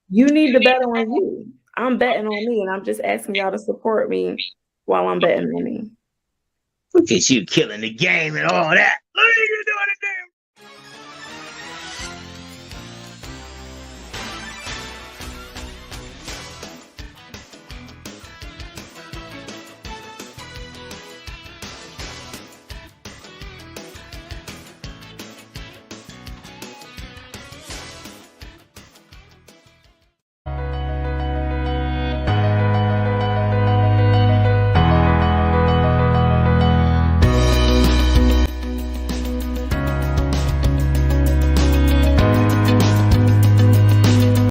you need to bet on you. I'm betting on me, and I'm just asking y'all to support me while I'm betting on me. Look at you killing the game and all that.